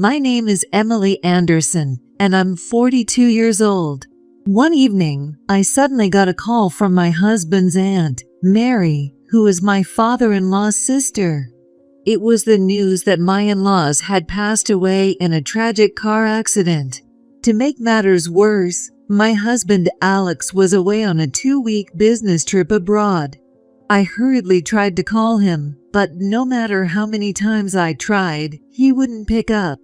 My name is Emily Anderson, and I'm 42 years old. One evening, I suddenly got a call from my husband's aunt, Mary, who is my father-in-law's sister. It was the news that my in-laws had passed away in a tragic car accident. To make matters worse, my husband Alex was away on a 2-week business trip abroad. I hurriedly tried to call him, but no matter how many times I tried, he wouldn't pick up.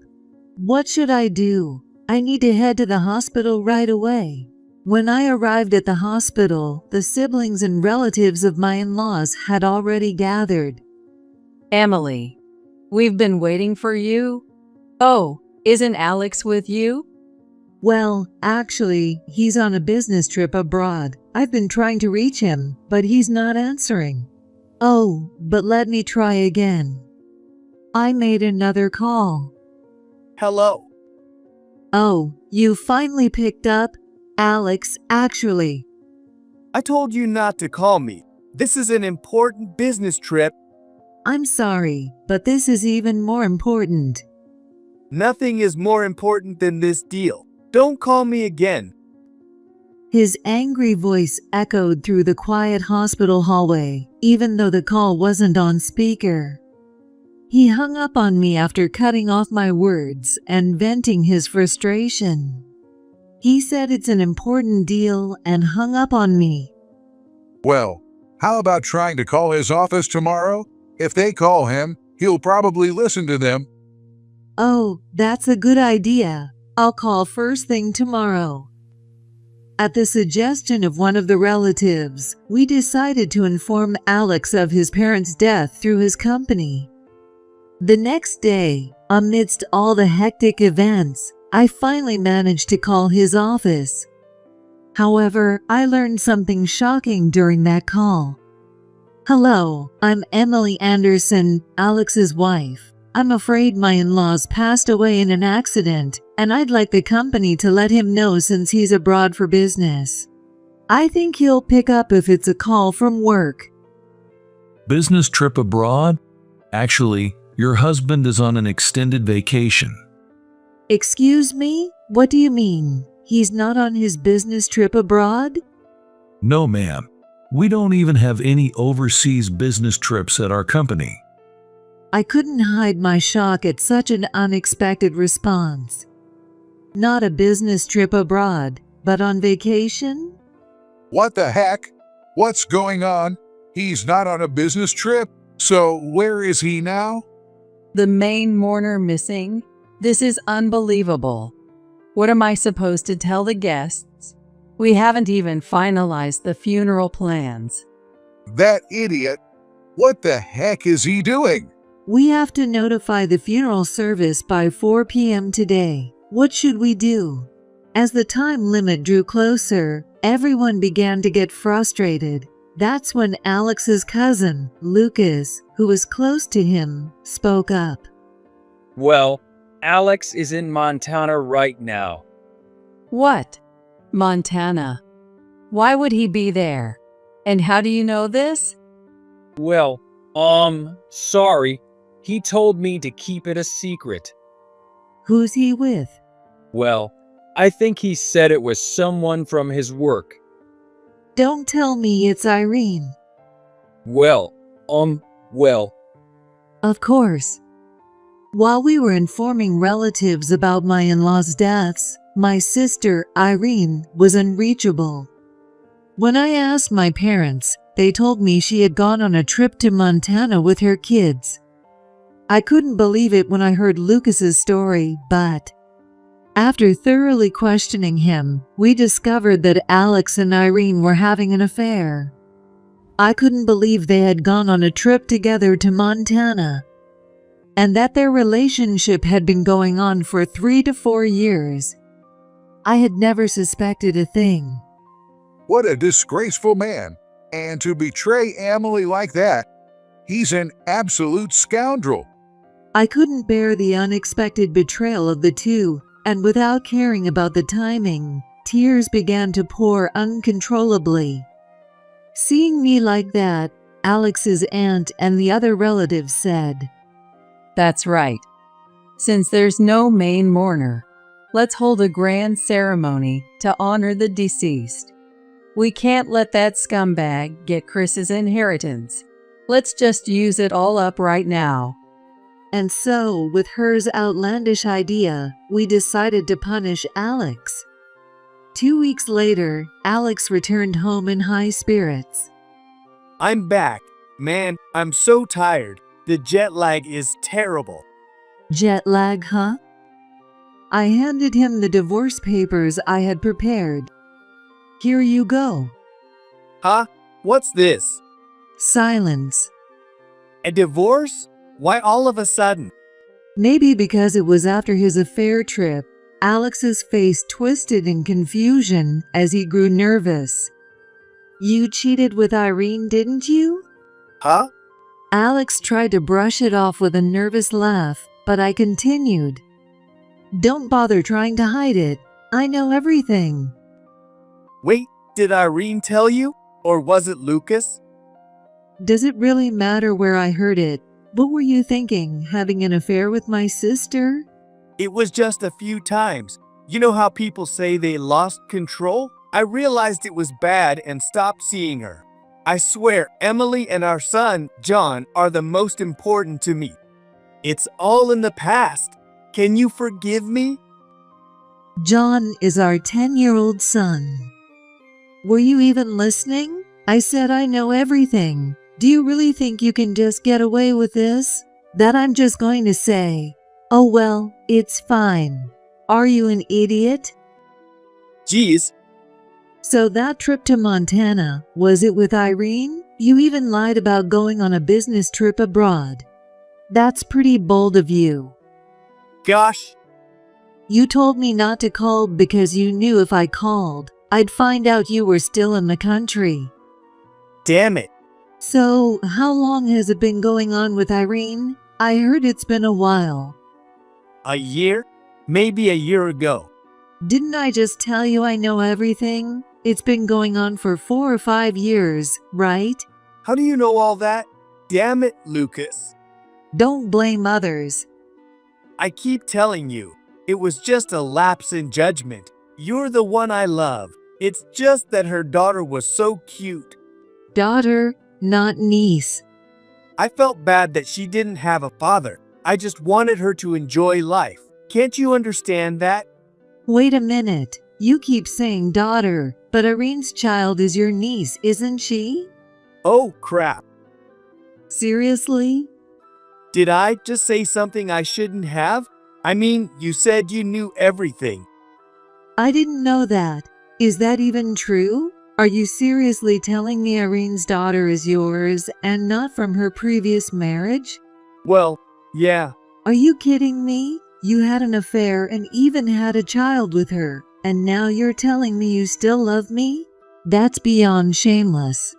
What should I do? I need to head to the hospital right away. When I arrived at the hospital, the siblings and relatives of my in-laws had already gathered. Emily, we've been waiting for you. Oh, isn't Alex with you? Well, actually, he's on a business trip abroad. I've been trying to reach him, but he's not answering. Oh, but let me try again. I made another call. Hello. Oh, you finally picked up? Alex, actually. I told you not to call me. This is an important business trip. I'm sorry, but this is even more important. Nothing is more important than this deal. Don't call me again. His angry voice echoed through the quiet hospital hallway, even though the call wasn't on speaker. He hung up on me after cutting off my words and venting his frustration. He said it's an important deal and hung up on me. Well, how about trying to call his office tomorrow? If they call him, he'll probably listen to them. Oh, that's a good idea. I'll call first thing tomorrow. At the suggestion of one of the relatives, we decided to inform Alex of his parents' death through his company. The next day, amidst all the hectic events, I finally managed to call his office. However, I learned something shocking during that call. Hello, I'm Emily Anderson, Alex's wife. I'm afraid my in-laws passed away in an accident, and I'd like the company to let him know since he's abroad for business. I think he'll pick up if it's a call from work. Business trip abroad? Actually, your husband is on an extended vacation. Excuse me? What do you mean? He's not on his business trip abroad? No, ma'am. We don't even have any overseas business trips at our company. I couldn't hide my shock at such an unexpected response. Not a business trip abroad, but on vacation? What the heck? What's going on? He's not on a business trip, so where is he now? The main mourner missing? This is unbelievable. What am I supposed to tell the guests? We haven't even finalized the funeral plans. That idiot. What the heck is he doing? We have to notify the funeral service by 4 p.m. today. What should we do? As the time limit drew closer, everyone began to get frustrated. That's when Alex's cousin, Lucas, who was close to him, spoke up. Well, Alex is in Montana right now. What? Montana? Why would he be there? And how do you know this? Well, sorry. He told me to keep it a secret. Who's he with? Well, I think he said it was someone from his work. Don't tell me it's Irene. Well. Of course. While we were informing relatives about my in-laws' deaths, my sister, Irene, was unreachable. When I asked my parents, they told me she had gone on a trip to Montana with her kids. I couldn't believe it when I heard Lucas's story, but after thoroughly questioning him, we discovered that Alex and Irene were having an affair. I couldn't believe they had gone on a trip together to Montana, and that their relationship had been going on for 3 to 4 years. I had never suspected a thing. What a disgraceful man. And to betray Emily like that, he's an absolute scoundrel. I couldn't bear the unexpected betrayal of the two, and without caring about the timing, tears began to pour uncontrollably. Seeing me like that, Alex's aunt and the other relatives said, That's right. Since there's no main mourner, let's hold a grand ceremony to honor the deceased. We can't let that scumbag get Chris's inheritance. Let's just use it all up right now. And so, with her's outlandish idea, we decided to punish Alex. 2 weeks later, Alex returned home in high spirits. I'm back. Man, I'm so tired. The jet lag is terrible. Jet lag, huh? I handed him the divorce papers I had prepared. Here you go. Huh? What's this? Silence. A divorce? Why all of a sudden? Maybe because it was after his affair trip, Alex's face twisted in confusion as he grew nervous. You cheated with Irene, didn't you? Huh? Alex tried to brush it off with a nervous laugh, but I continued. Don't bother trying to hide it. I know everything. Wait, did Irene tell you? Or was it Lucas? Does it really matter where I heard it? What were you thinking, having an affair with my sister? It was just a few times. You know how people say they lost control? I realized it was bad and stopped seeing her. I swear, Emily and our son, John, are the most important to me. It's all in the past. Can you forgive me? John is our 10-year-old son. Were you even listening? I said I know everything. Do you really think you can just get away with this? That I'm just going to say, oh well, it's fine. Are you an idiot? Geez. So that trip to Montana, was it with Irene? You even lied about going on a business trip abroad. That's pretty bold of you. Gosh. You told me not to call because you knew if I called, I'd find out you were still in the country. Damn it. So, how long has it been going on with Irene? I heard it's been a while. A year? Maybe a year ago. Didn't I just tell you I know everything? It's been going on for 4 or 5 years, right? How do you know all that? Damn it, Lucas. Don't blame others. I keep telling you, it was just a lapse in judgment. You're the one I love. It's just that her daughter was so cute. Daughter, not niece. I felt bad that she didn't have a father. I just wanted her to enjoy life. Can't you understand that? Wait a minute. You keep saying daughter, but Irene's child is your niece, isn't she? Oh, crap. Seriously? Did I just say something I shouldn't have? I mean, you said you knew everything. I didn't know that. Is that even true? Are you seriously telling me Irene's daughter is yours and not from her previous marriage? Well, yeah. Are you kidding me? You had an affair and even had a child with her, and now you're telling me you still love me? That's beyond shameless.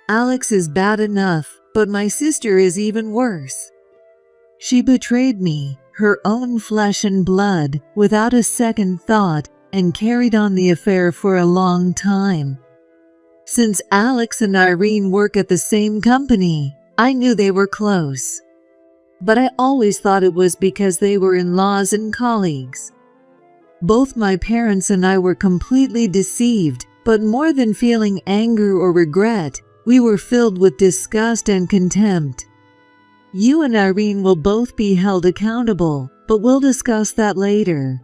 Alex is bad enough, but my sister is even worse. She betrayed me, her own flesh and blood, without a second thought, and carried on the affair for a long time. Since Alex and Irene work at the same company, I knew they were close. But I always thought it was because they were in-laws and colleagues. Both my parents and I were completely deceived, but more than feeling anger or regret, we were filled with disgust and contempt. You and Irene will both be held accountable, but we'll discuss that later.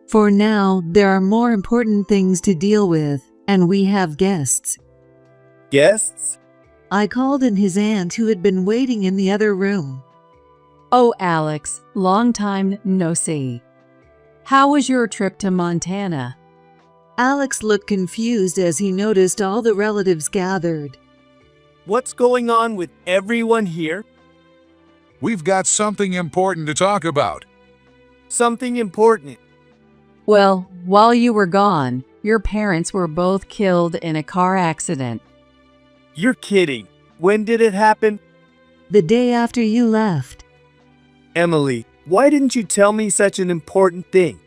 For now, there are more important things to deal with, and we have guests. Guests? I called in his aunt who had been waiting in the other room. Oh, Alex, long time no see. How was your trip to Montana? Alex looked confused as he noticed all the relatives gathered. What's going on with everyone here? We've got something important to talk about. Something important. Well, while you were gone, your parents were both killed in a car accident. You're kidding. When did it happen? The day after you left. Emily, why didn't you tell me such an important thing?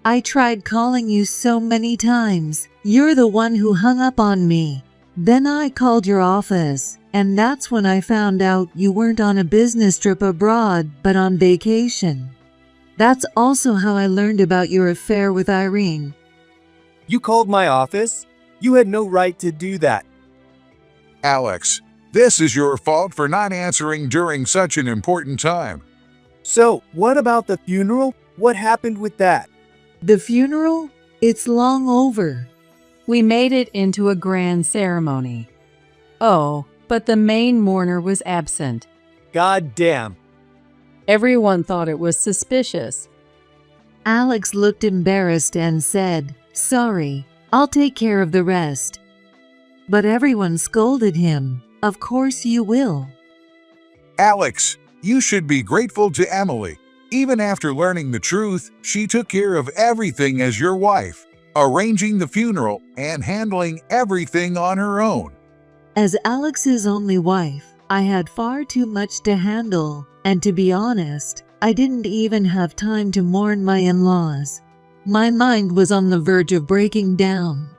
I tried calling you so many times. You're the one who hung up on me. Then I called your office, and that's when I found out you weren't on a business trip abroad, but on vacation. That's also how I learned about your affair with Irene. You called my office? You had no right to do that. Alex, this is your fault for not answering during such an important time. So, what about the funeral? What happened with that? The funeral? It's long over. We made it into a grand ceremony. Oh, but the main mourner was absent. God damn. Everyone thought it was suspicious. Alex looked embarrassed and said, "Sorry, I'll take care of the rest." But everyone scolded him. "Of course you will." Alex, you should be grateful to Emily. Even after learning the truth, she took care of everything as your wife, arranging the funeral and handling everything on her own. As Alex's only wife, I had far too much to handle, and to be honest, I didn't even have time to mourn my in-laws. My mind was on the verge of breaking down.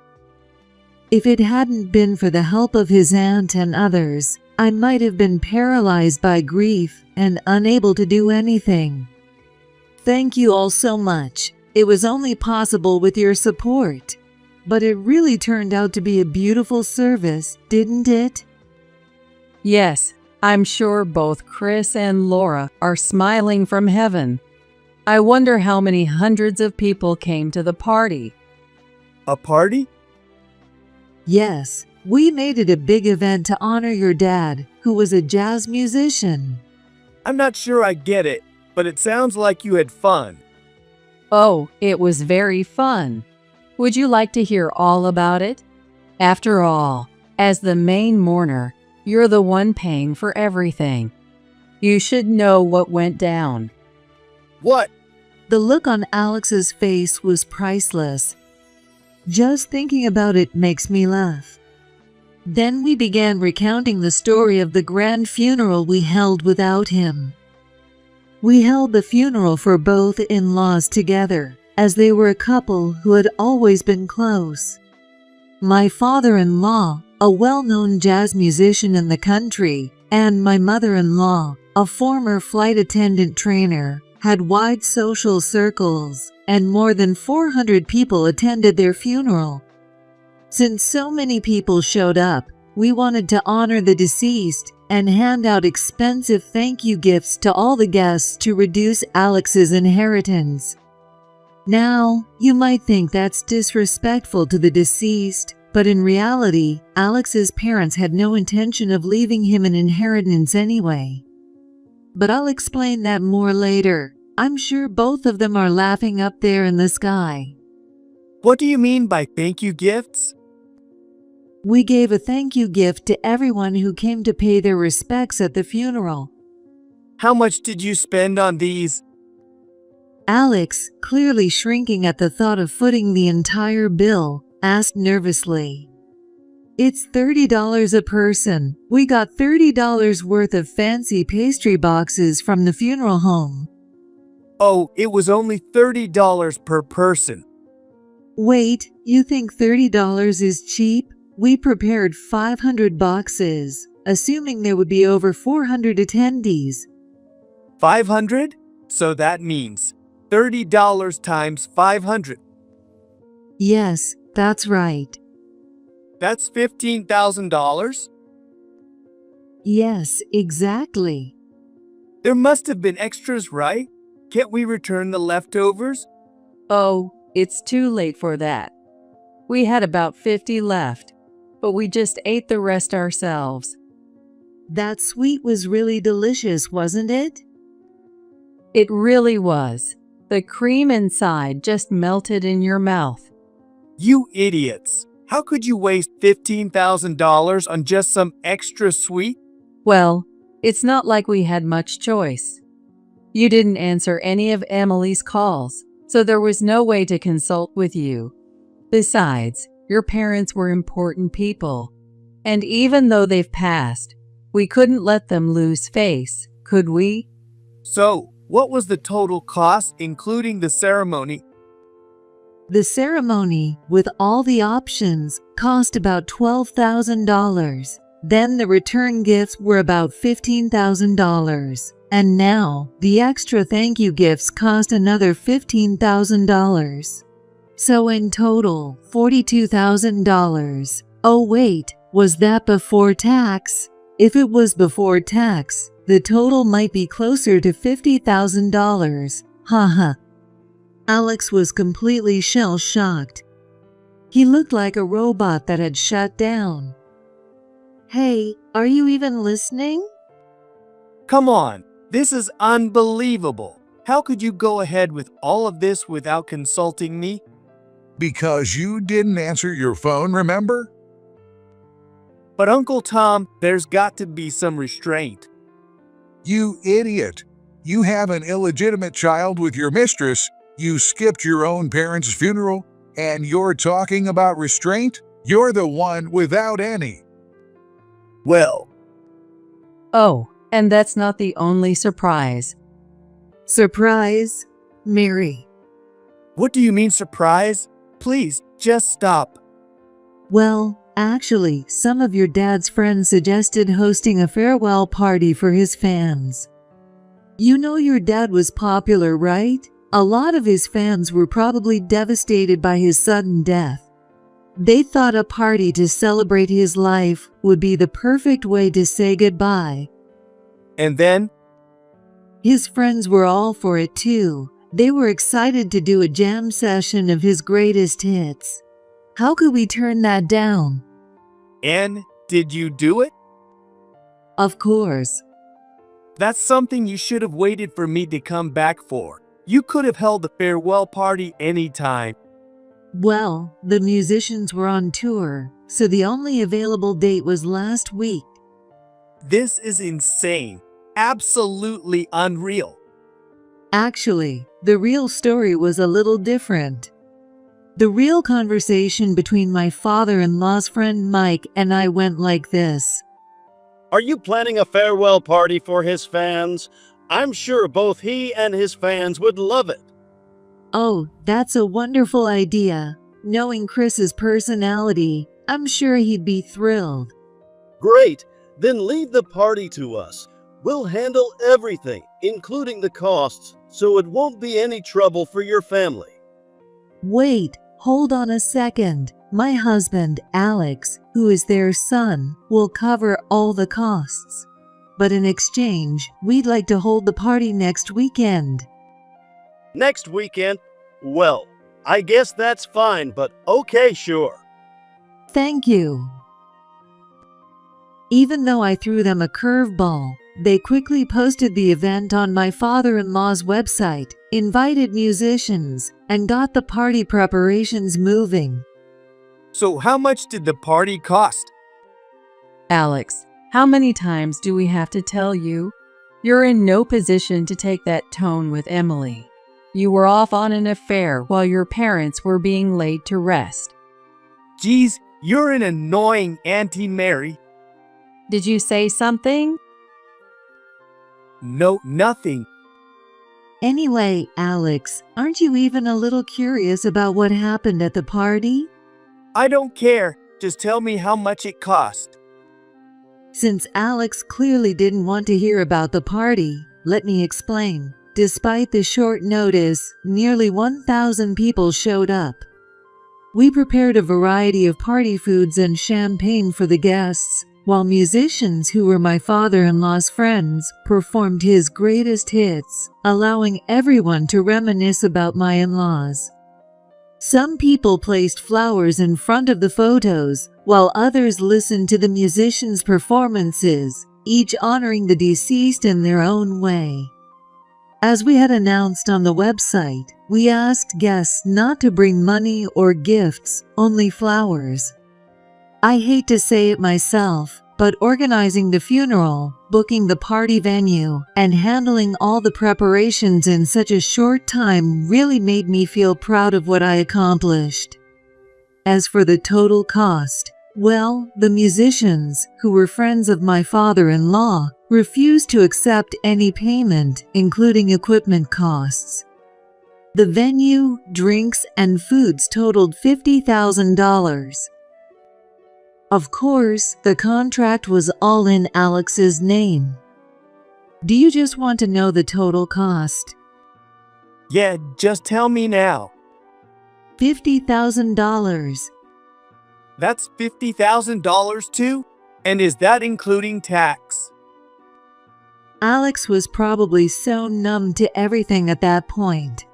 If it hadn't been for the help of his aunt and others, I might have been paralyzed by grief and unable to do anything. Thank you all so much. It was only possible with your support. But it really turned out to be a beautiful service, didn't it? Yes, I'm sure both Chris and Laura are smiling from heaven. I wonder how many hundreds of people came to the party. A party? Yes, we made it a big event to honor your dad, who was a jazz musician. I'm not sure I get it, but it sounds like you had fun. Oh, it was very fun. Would you like to hear all about it? After all, as the main mourner, you're the one paying for everything. You should know what went down. What? The look on Alex's face was priceless. Just thinking about it makes me laugh. Then we began recounting the story of the grand funeral we held without him. We held the funeral for both in-laws together, as they were a couple who had always been close. My father-in-law, a well-known jazz musician in the country, and my mother-in-law, a former flight attendant trainer, had wide social circles, and more than 400 people attended their funeral. Since so many people showed up, we wanted to honor the deceased and hand out expensive thank you gifts to all the guests to reduce Alex's inheritance. Now, you might think that's disrespectful to the deceased, but in reality, Alex's parents had no intention of leaving him an inheritance anyway. But I'll explain that more later. I'm sure both of them are laughing up there in the sky. What do you mean by thank you gifts? We gave a thank you gift to everyone who came to pay their respects at the funeral. How much did you spend on these? Alex, clearly shrinking at the thought of footing the entire bill, asked nervously. "It's $30 a person. We got $30 worth of fancy pastry boxes from the funeral home." Oh, it was only $30 per person. Wait, you think $30 is cheap? We prepared 500 boxes, assuming there would be over 400 attendees. 500? So that means $30 times 500. Yes, that's right. That's $15,000? Yes, exactly. There must have been extras, right? Can't we return the leftovers? Oh, it's too late for that. We had about 50 left, but we just ate the rest ourselves. That sweet was really delicious, wasn't it? It really was. The cream inside just melted in your mouth. You idiots! How could you waste $15,000 on just some extra sweet? Well, it's not like we had much choice. You didn't answer any of Emily's calls, so there was no way to consult with you. Besides, your parents were important people, and even though they've passed, we couldn't let them lose face, could we? So, what was the total cost, including the ceremony? The ceremony, with all the options, cost about $12,000. Then the return gifts were about $15,000. And now, the extra thank you gifts cost another $15,000. So in total, $42,000. Oh wait, was that before tax? If it was before tax, the total might be closer to $50,000. Haha. Alex was completely shell-shocked. He looked like a robot that had shut down. Hey, are you even listening? Come on, this is unbelievable. How could you go ahead with all of this without consulting me? Because you didn't answer your phone, remember? But Uncle Tom, there's got to be some restraint. You idiot. You have an illegitimate child with your mistress. You skipped your own parents' funeral, and you're talking about restraint? You're the one without any. Well, Oh, and that's not the only surprise. Surprise, Mary. what do you mean surprise? Please, just stop. Well, actually, some of your dad's friends suggested hosting a farewell party for his fans. You know your dad was popular, right? A lot of his fans were probably devastated by his sudden death. They thought a party to celebrate his life would be the perfect way to say goodbye. And then, His friends were all for it too. They were excited to do a jam session of his greatest hits. How could we turn that down? and did you do it? Of course. That's something you should have waited for me to come back for. You could have held the farewell party anytime. Well, the musicians were on tour, so the only available date was last week. This is insane. Absolutely unreal. Actually, the real story was a little different. The real conversation between my father-in-law's friend Mike and I went like this. Are you planning a farewell party for his fans? I'm sure both he and his fans would love it. Oh, that's a wonderful idea. Knowing Chris's personality, I'm sure he'd be thrilled. Great, then leave the party to us. We'll handle everything, including the costs, so it won't be any trouble for your family. Wait, hold on a second. My husband, Alex, who is their son, will cover all the costs. But in exchange, we'd like to hold the party next weekend. Next weekend? Well, I guess that's fine, but okay, sure. Thank you. Even though I threw them a curveball, they quickly posted the event on my father-in-law's website, invited musicians, and got the party preparations moving. So how much did the party cost? Alex, how many times do we have to tell you? You're in no position to take that tone with Emily. You were off on an affair while your parents were being laid to rest. Geez, you're an annoying Auntie Mary. Did you say something? No, nothing. Anyway, Alex, aren't you even a little curious about what happened at the party? I don't care. Just tell me how much it cost. Since Alex clearly didn't want to hear about the party, let me explain. Despite the short notice, nearly 1,000 people showed up. We prepared a variety of party foods and champagne for the guests, while musicians who were my father-in-law's friends performed his greatest hits, allowing everyone to reminisce about my in-laws. Some people placed flowers in front of the photos, while others listened to the musicians' performances, each honoring the deceased in their own way. As we had announced on the website, we asked guests not to bring money or gifts, only flowers. I hate to say it myself, but organizing the funeral, booking the party venue, and handling all the preparations in such a short time really made me feel proud of what I accomplished. As for the total cost, well, the musicians, who were friends of my father-in-law, refused to accept any payment, including equipment costs. The venue, drinks, and foods totaled $50,000. Of course, the contract was all in Alex's name. Do you just want to know the total cost? Yeah, just tell me now. $50,000. That's $50,000 too? And is that including tax? Alex was probably so numb to everything at that point.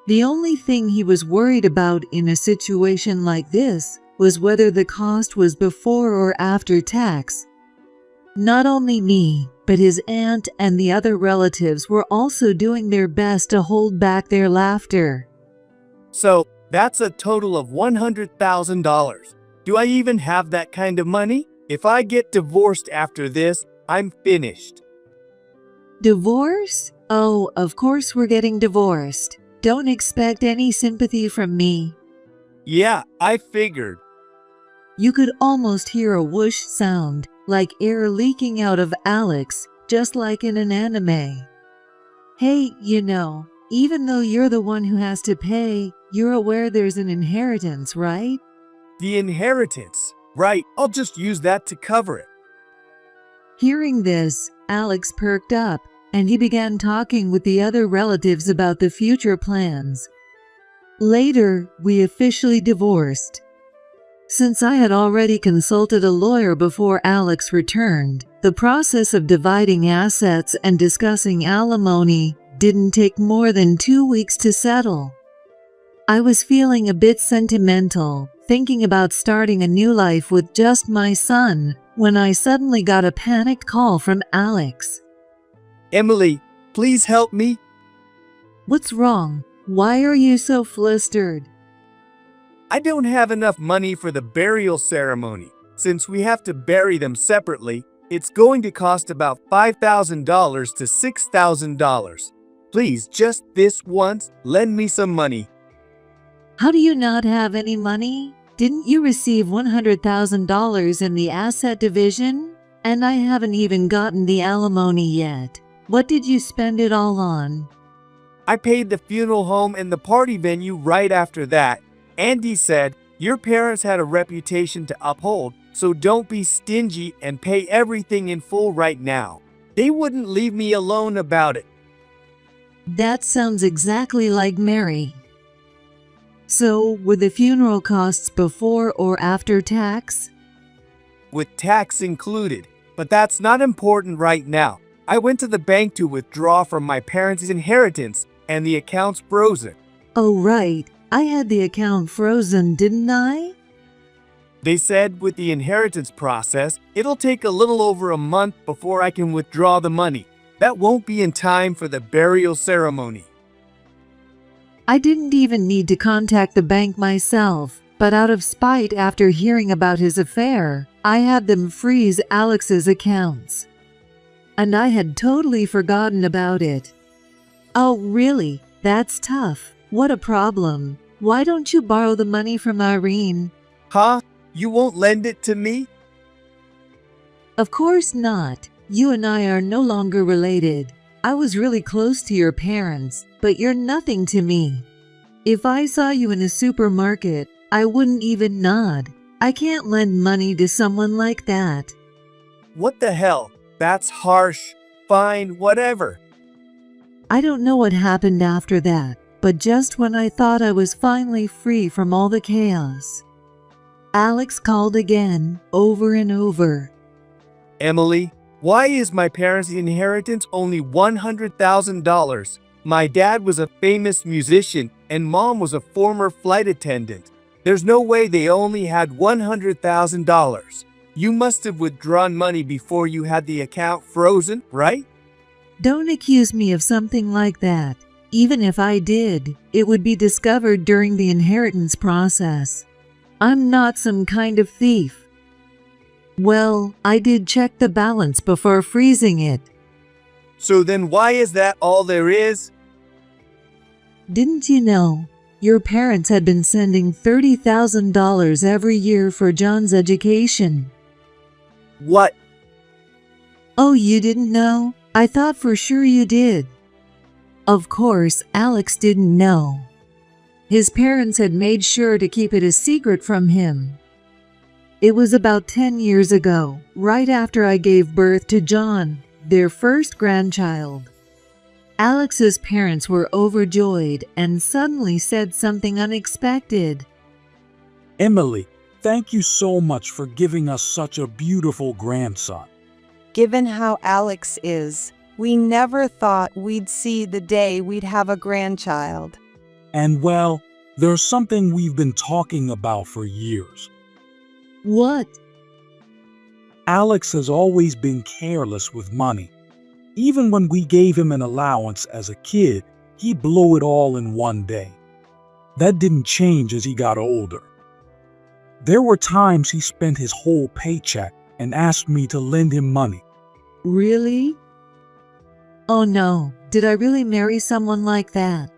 The only thing he was worried about in a situation like this was whether the cost was before or after tax. Not only me, but his aunt and the other relatives were also doing their best to hold back their laughter. So, that's a total of $100,000. Do I even have that kind of money? If I get divorced after this, I'm finished. Divorce? Oh, of course we're getting divorced. Don't expect any sympathy from me. Yeah, I figured. You could almost hear a whoosh sound, like air leaking out of Alex, just like in an anime. Hey, even though you're the one who has to pay, you're aware there's an inheritance, right? The inheritance. Right, I'll just use that to cover it. Hearing this, Alex perked up, and he began talking with the other relatives about the future plans. Later, we officially divorced. Since I had already consulted a lawyer before Alex returned, the process of dividing assets and discussing alimony didn't take more than 2 weeks to settle. I was feeling a bit sentimental, thinking about starting a new life with just my son, when I suddenly got a panicked call from Alex. Emily, please help me. What's wrong? Why are you so flustered? I don't have enough money for the burial ceremony. Since we have to bury them separately, it's going to cost about $5,000 to $6,000. Please, just this once, lend me some money. How do you not have any money? Didn't you receive $100,000 in the asset division? And I haven't even gotten the alimony yet. What did you spend it all on? I paid the funeral home and the party venue right after that. Andy said, your parents had a reputation to uphold, so don't be stingy and pay everything in full right now. They wouldn't leave me alone about it. That sounds exactly like Mary. So, were the funeral costs before or after tax? With tax included, but that's not important right now. I went to the bank to withdraw from my parents' inheritance and the account's frozen. Oh right, I had the account frozen, didn't I? They said with the inheritance process, it'll take a little over a month before I can withdraw the money. That won't be in time for the burial ceremony. I didn't even need to contact the bank myself, but out of spite after hearing about his affair, I had them freeze Alex's accounts. And I had totally forgotten about it. Oh really? That's tough. What a problem. Why don't you borrow the money from Irene? Huh? You won't lend it to me? Of course not. You and I are no longer related. I was really close to your parents, but you're nothing to me. If I saw you in a supermarket, I wouldn't even nod. I can't lend money to someone like that. What the hell? That's harsh. Fine, whatever. I don't know what happened after that, but just when I thought I was finally free from all the chaos, Alex called again, over and over. Emily, why is my parents' inheritance only $100,000? My dad was a famous musician and mom was a former flight attendant. There's no way they only had $100,000. You must have withdrawn money before you had the account frozen, right? Don't accuse me of something like that. Even if I did, it would be discovered during the inheritance process. I'm not some kind of thief. Well, I did check the balance before freezing it. So then why is that all there is? Didn't you know? Your parents had been sending $30,000 every year for John's education. What? Oh, you didn't know? I thought for sure you did. Of course, Alex didn't know. His parents had made sure to keep it a secret from him. It was about 10 years ago, right after I gave birth to John. their first grandchild. Alex's parents were overjoyed and suddenly said something unexpected. Emily, thank you so much for giving us such a beautiful grandson. Given how Alex is, we never thought we'd see the day we'd have a grandchild. And well, there's something we've been talking about for years. What? Alex has always been careless with money. Even when we gave him an allowance as a kid, he blew it all in one day. That didn't change as he got older. There were times he spent his whole paycheck and asked me to lend him money. Really? Oh no, did I really marry someone like that?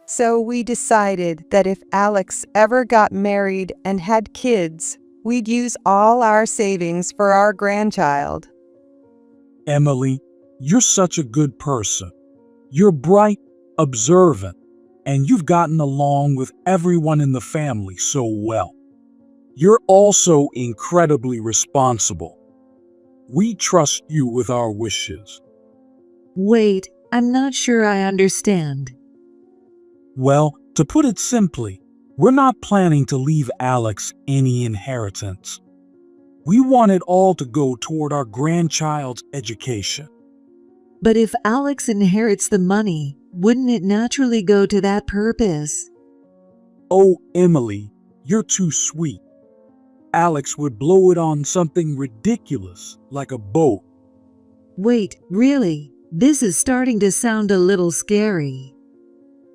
So we decided that if Alex ever got married and had kids, we'd use all our savings for our grandchild. Emily, you're such a good person. You're bright, observant, and you've gotten along with everyone in the family so well. You're also incredibly responsible. We trust you with our wishes. Wait, I'm not sure I understand. Well, to put it simply, we're not planning to leave Alex any inheritance. We want it all to go toward our grandchild's education. But if Alex inherits the money, wouldn't it naturally go to that purpose? Oh, Emily, you're too sweet. Alex would blow it on something ridiculous, like a boat. Wait, really? This is starting to sound a little scary.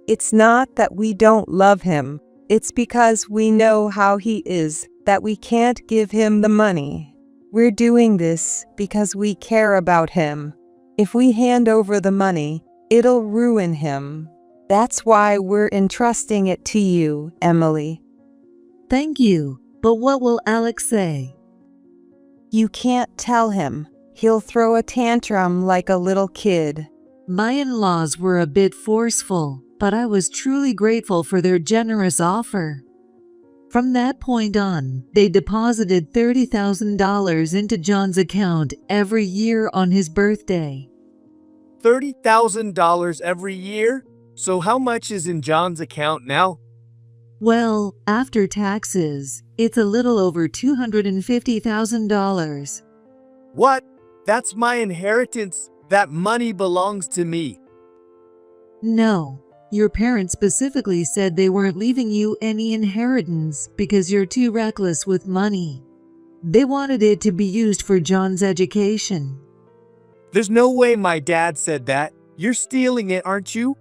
It's not that we don't love him. It's because we know how he is that we can't give him the money. We're doing this because we care about him. If we hand over the money, it'll ruin him. That's why we're entrusting it to you, Emily. Thank you, but what will Alex say? You can't tell him. He'll throw a tantrum like a little kid. My in-laws were a bit forceful, but I was truly grateful for their generous offer. From that point on, they deposited $30,000 into John's account every year on his birthday. $30,000 every year? So how much is in John's account now? Well, after taxes, it's a little over $250,000. What? That's my inheritance. That money belongs to me. No, your parents specifically said they weren't leaving you any inheritance because you're too reckless with money. They wanted it to be used for John's education. There's no way my dad said that. You're stealing it, aren't you?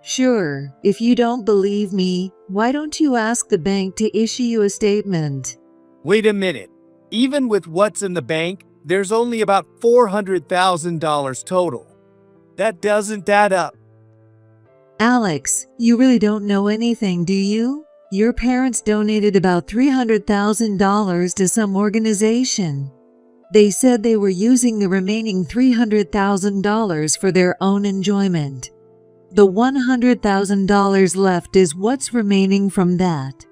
Sure, if you don't believe me, why don't you ask the bank to issue you a statement? Wait a minute. Even with what's in the bank, there's only about $400,000 total. That doesn't add up. Alex, you really don't know anything, do you? Your parents donated about $300,000 to some organization. They said they were using the remaining $300,000 for their own enjoyment. The $100,000 left is what's remaining from that.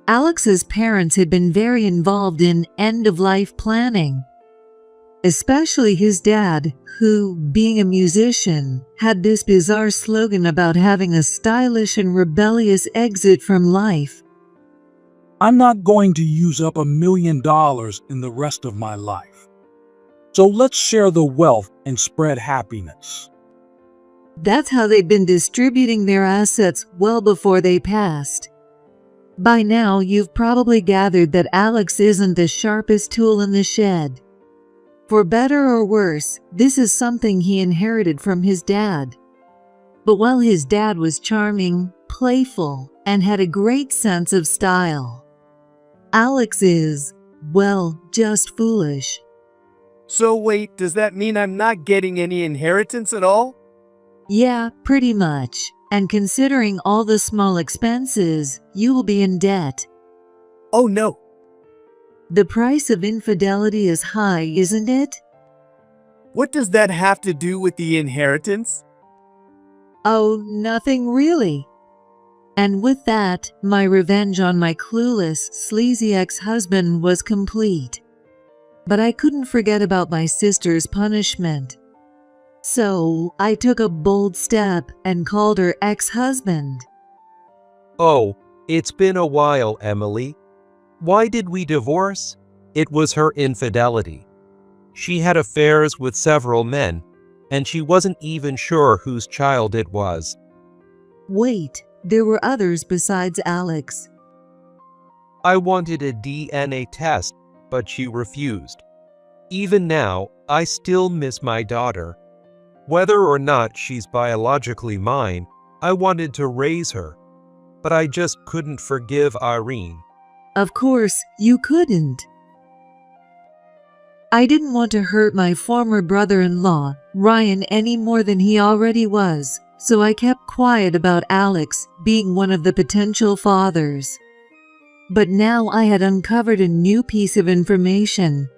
Alex's parents had been very involved in end-of-life planning. Especially his dad, who, being a musician, had this bizarre slogan about having a stylish and rebellious exit from life. I'm not going to use up $1 million in the rest of my life. So let's share the wealth and spread happiness. That's how they'd been distributing their assets well before they passed. By now, you've probably gathered that Alex isn't the sharpest tool in the shed. For better or worse, this is something he inherited from his dad. But while his dad was charming, playful, and had a great sense of style, Alex is, well, just foolish. So wait, does that mean I'm not getting any inheritance at all? Yeah, pretty much. And considering all the small expenses, you will be in debt. Oh no. The price of infidelity is high, isn't it? What does that have to do with the inheritance? Oh, nothing really. And with that, my revenge on my clueless, sleazy ex-husband was complete. but I couldn't forget about my sister's punishment. So I took a bold step and called her ex-husband. Oh, it's been a while, Emily. Why did we divorce? It was her infidelity. She had affairs with several men, and she wasn't even sure whose child it was. Wait, there were others besides Alex. I wanted a DNA test, but she refused. Even now, I still miss my daughter. Whether or not she's biologically mine, I wanted to raise her, but I just couldn't forgive Irene. Of course, you couldn't. I didn't want to hurt my former brother-in-law, Ryan, any more than he already was, so I kept quiet about Alex being one of the potential fathers. But now I had uncovered a new piece of information,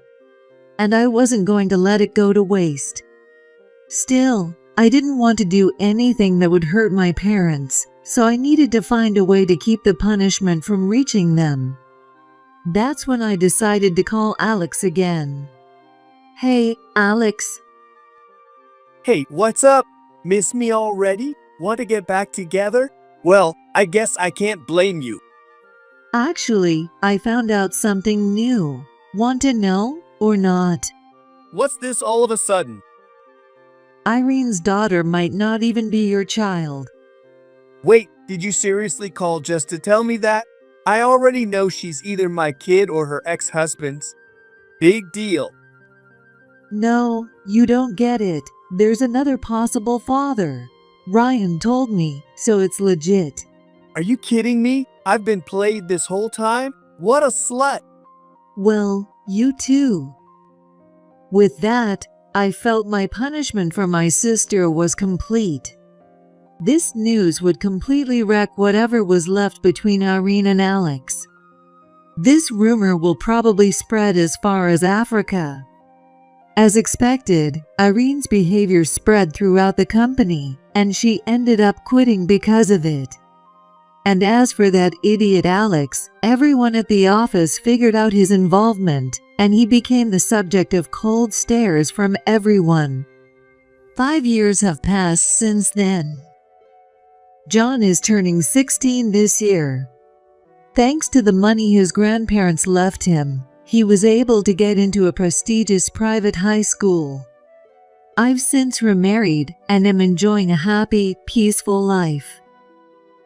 and I wasn't going to let it go to waste. Still, I didn't want to do anything that would hurt my parents, so I needed to find a way to keep the punishment from reaching them. That's when I decided to call Alex again. Hey, Alex. Hey, what's up? Miss me already? Want to get back together? Well, I guess I can't blame you. Actually, I found out something new. Want to know or not? What's this all of a sudden? Irene's daughter might not even be your child. Wait, did you seriously call just to tell me that? I already know she's either my kid or her ex-husband's. Big deal. No, you don't get it. There's another possible father. Ryan told me, so it's legit. Are you kidding me? I've been played this whole time? What a slut! Well, you too. With that, I felt my punishment for my sister was complete. This news would completely wreck whatever was left between Irene and Alex. This rumor will probably spread as far as Africa. As expected, Irene's behavior spread throughout the company, and she ended up quitting because of it. And as for that idiot Alex, everyone at the office figured out his involvement, and he became the subject of cold stares from everyone. 5 years have passed since then. John is turning 16 this year. Thanks to the money his grandparents left him, he was able to get into a prestigious private high school. I've since remarried and am enjoying a happy, peaceful life.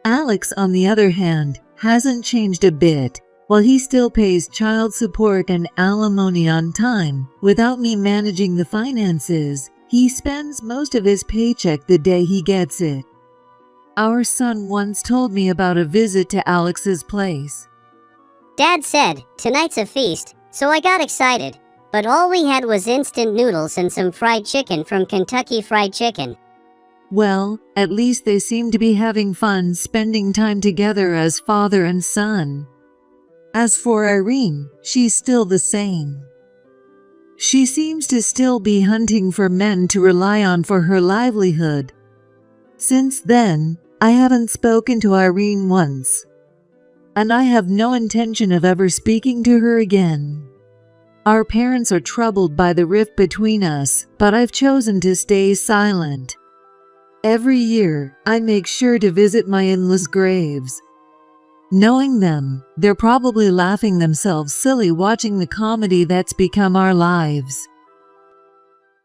Alex, on the other hand, hasn't changed a bit. While he still pays child support and alimony on time, without me managing the finances, he spends most of his paycheck the day he gets it. Our son once told me about a visit to Alex's place. Dad said, "Tonight's a feast," so I got excited. But all we had was instant noodles and some fried chicken from Kentucky Fried Chicken. Well, at least they seem to be having fun spending time together as father and son. As for Irene, she's still the same. She seems to still be hunting for men to rely on for her livelihood. Since then, I haven't spoken to Irene once, and I have no intention of ever speaking to her again. Our parents are troubled by the rift between us, but I've chosen to stay silent. Every year, I make sure to visit my in-laws' graves. Knowing them, they're probably laughing themselves silly watching the comedy that's become our lives.